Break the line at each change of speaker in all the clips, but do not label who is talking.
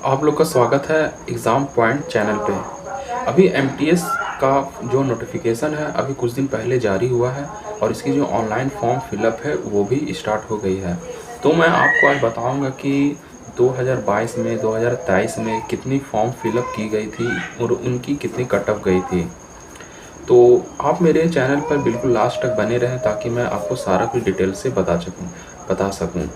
आप लोग का स्वागत है एग्ज़ाम पॉइंट चैनल पे। अभी एमटीएस का जो नोटिफिकेशन है अभी कुछ दिन पहले जारी हुआ है और इसकी जो ऑनलाइन फॉर्म फिलअप है वो भी स्टार्ट हो गई है। तो मैं आपको आज बताऊंगा कि 2022 में 2023 में कितनी फॉर्म फिलअप की गई थी और उनकी कितनी कट ऑफ गई थी। तो आप मेरे चैनल पर बिल्कुल लास्ट तक बने रहें ताकि मैं आपको सारा कुछ डिटेल से बता सकूं।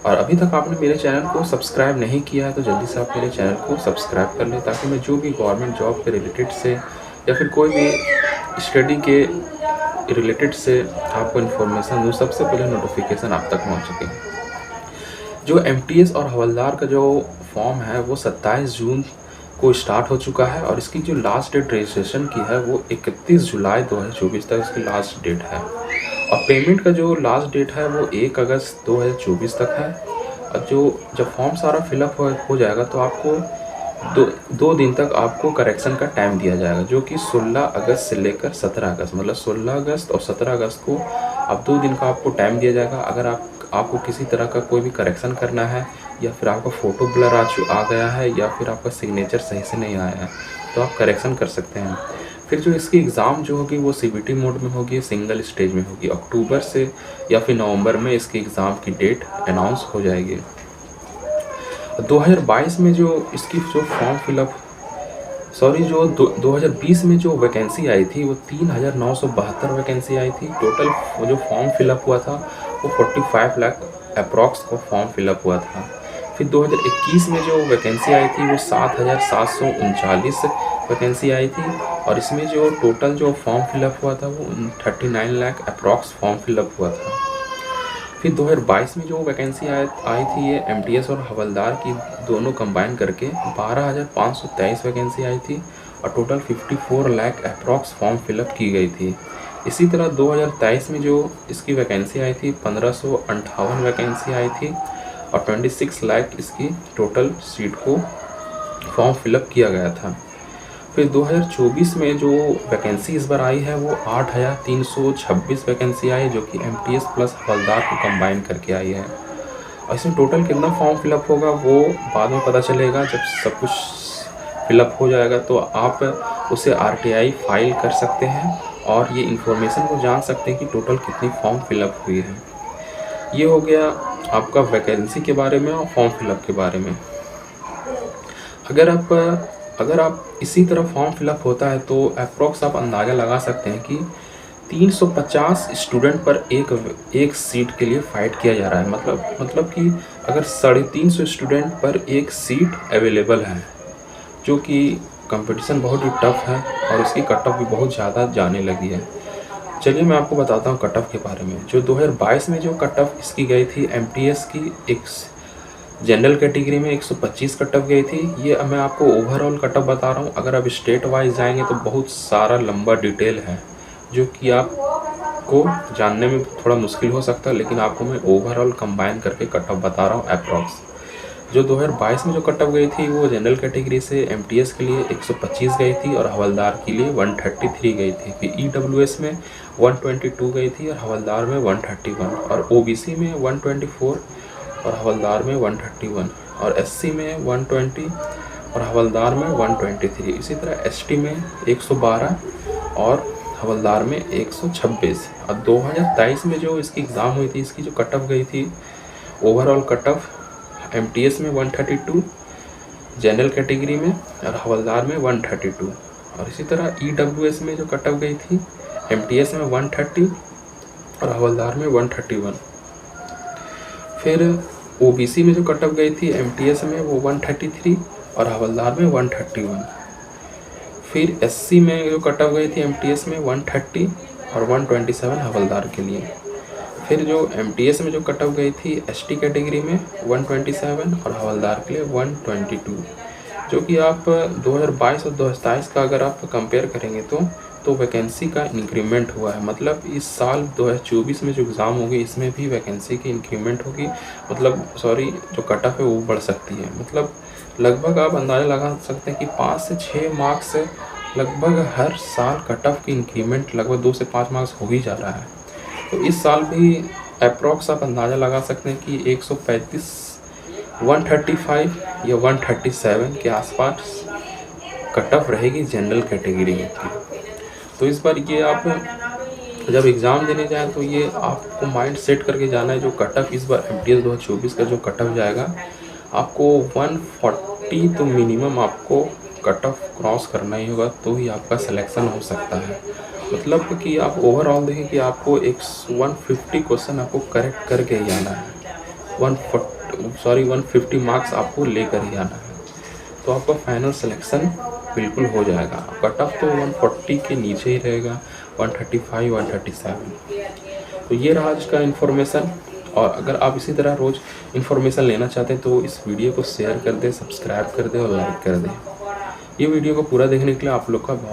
और अभी तक आपने मेरे चैनल को सब्सक्राइब नहीं किया है तो जल्दी से आप मेरे चैनल को सब्सक्राइब कर लें ताकि मैं जो भी गवर्नमेंट जॉब के रिलेटेड से या फिर कोई भी स्टडी के रिलेटेड से आपको इन्फॉर्मेशन दूँ सबसे पहले नोटिफिकेशन आप तक पहुँच सके। जो एमटीएस और हवलदार का जो फॉर्म है वो 27 जून को स्टार्ट हो चुका है और इसकी जो लास्ट डेट रजिस्ट्रेशन की है वो 31 जुलाई 2024 तक इसकी लास्ट डेट है। और पेमेंट का जो लास्ट डेट है वो 1 अगस्त 2024 तक है। और जब फॉर्म सारा फिलअप हो जाएगा तो आपको दो दिन तक आपको करेक्शन का टाइम दिया जाएगा, जो कि 16 अगस्त से लेकर 17 अगस्त, मतलब 16 अगस्त और 17 अगस्त को अब 2 दिन का आपको टाइम दिया जाएगा। अगर आपको किसी तरह का कोई भी करेक्शन करना है या फिर आपका फ़ोटो ब्लर आ गया है या फिर आपका सिग्नेचर सही से नहीं आया है तो आप करेक्शन कर सकते हैं। फिर जो इसकी एग्ज़ाम जो होगी वो सीबीटी मोड में होगी, सिंगल स्टेज में होगी। अक्टूबर से या फिर नवंबर में इसकी एग्ज़ाम की डेट अनाउंस हो जाएगी। 2022 में जो इसकी जो फॉर्म फिलअप सॉरी जो 2020 में जो वैकेंसी आई थी वो 3,972 वैकेंसी आई थी। टोटल जो फॉर्म फिलअप हुआ था वो 45 लाख अप्रॉक्स को फॉर्म फिलअप हुआ था। फिर 2021 में जो वैकेंसी आई थी वो 7,739 वैकेंसी आई थी और इसमें जो टोटल जो फॉर्म फिलअप हुआ था वो 39 लाख अप्रॉक्स फॉर्म फिलअप हुआ था। फिर 2022 में जो वैकेंसी आई थी ये एमटीएस और हवलदार की दोनों कंबाइन करके 12,523 वैकेंसी आई थी और total 54 lakh approx form fill up की गई थी। इसी तरह 2023 में जो इसकी वैकेंसी आई थी 1558 वैकेंसी आई थी और 26 लाख इसकी टोटल सीट को फॉर्म फिलअप किया गया था। फिर 2024 में जो वैकेंसी इस बार आई है वो 8,326 वैकेंसी आई, जो कि एमटीएस प्लस हवलदार को कंबाइन करके आई है। और इसमें टोटल कितना फॉर्म फिलअप होगा वो बाद में पता चलेगा। जब सब कुछ फिलअप हो जाएगा तो आप उसे आरटीआई फाइल कर सकते हैं और ये इन्फॉर्मेशन को जान सकते हैं कि टोटल कितनी फॉर्म फिलअप हुई है। ये हो गया आपका वैकेंसी के बारे में और फॉर्म फिलअप के बारे में। अगर आप इसी तरह फॉर्म फिलअप होता है तो अप्रॉक्स आप अंदाज़ा लगा सकते हैं कि 350 स्टूडेंट पर एक सीट के लिए फ़ाइट किया जा रहा है। मतलब कि अगर 350 स्टूडेंट पर एक सीट अवेलेबल है, जो कि कंपटीशन बहुत ही टफ है और इसकी कट ऑफ भी बहुत ज़्यादा जाने लगी है। चलिए मैं आपको बताता हूँ कट ऑफ के बारे में। जो 2022 में जो कट ऑफ इसकी गई थी एमटीएस की, एक जनरल कैटेगरी में 125 कट ऑफ गई थी। ये मैं आपको ओवरऑल कट ऑफ बता रहा हूँ। अगर आप स्टेट वाइज जाएंगे तो बहुत सारा लंबा डिटेल है जो कि आपको जानने में थोड़ा मुश्किल हो सकता है, लेकिन आपको मैं ओवरऑल कंबाइन करके कट ऑफ बता रहा हूँ अप्रॉक्स। जो 2022 में जो कट ऑफ गई थी वो जनरल कैटेगरी से एमटीएस के लिए 125 गई थी और हवलदार के लिए 133 गई थी। फिर ईडब्ल्यूएस में 122 गई थी और हवलदार में 131 और ओबीसी में 124 और हवलदार में 131 और एससी में 120 और हवलदार में 123। इसी तरह एसटी में 112 और हवलदार में 126। और 2023 में जो इसकी एग्ज़ाम हुई थी इसकी जो कट ऑफ गई थी ओवरऑल कट ऑफ एमटीएस में 132, जनरल कैटेगरी में और हवलदार में 132। और इसी तरह ईडब्ल्यूएस में जो कट ऑफ गई थी एमटीएस में 130 और हवलदार में 131। फिर ओबीसी में जो कट ऑफ गई थी एमटीएस में वो 133 और हवलदार में 131। फिर एससी में जो कट ऑफ गई थी एमटीएस में 130 और 127 हवलदार के लिए। फिर जो एमटीएस में जो कट ऑफ गई थी एसटी कैटेगरी में 127 और हवलदार के लिए 122। जो कि आप 2022 और 2027 का अगर आप कंपेयर करेंगे तो वैकेंसी का इंक्रीमेंट हुआ है। मतलब इस साल 2024 में जो एग्ज़ाम होगी इसमें भी वैकेंसी की इंक्रीमेंट होगी, जो कट ऑफ है वो बढ़ सकती है। मतलब लगभग आप अंदाज़ा लगा सकते हैं कि 5 से 6 मार्क्स लगभग हर साल कट ऑफ की इंक्रीमेंट लगभग 2 से 5 मार्क्स हो ही जा रहा है। तो इस साल भी अप्रॉक्स आप अंदाज़ा लगा सकते हैं कि 135 135 या 137 के आसपास कट ऑफ रहेगी जनरल कैटेगरी की। तो इस बार ये आप जब एग्ज़ाम देने जाएँ तो ये आपको माइंड सेट करके जाना है, जो कट ऑफ इस बार एमटीएस 2024 का जो कट ऑफ जाएगा, आपको 140 तो मिनिमम आपको कट ऑफ क्रॉस करना ही होगा, तो ही आपका सिलेक्शन हो सकता है। मतलब कि आप ओवरऑल देखें कि आपको 150 क्वेश्चन आपको करेक्ट करके ही आना है। 150 मार्क्स आपको लेकर ही आना है, तो आपका फाइनल सिलेक्शन बिल्कुल हो जाएगा। कट ऑफ तो 140 के नीचे ही रहेगा, 135 137। तो ये रहा आज का इन्फॉर्मेशन। और अगर आप इसी तरह रोज़ इन्फॉर्मेशन लेना चाहते हैं तो इस वीडियो को शेयर कर दें, सब्सक्राइब कर दें और लाइक कर दें। ये वीडियो को पूरा देखने के लिए आप लोग का बहुत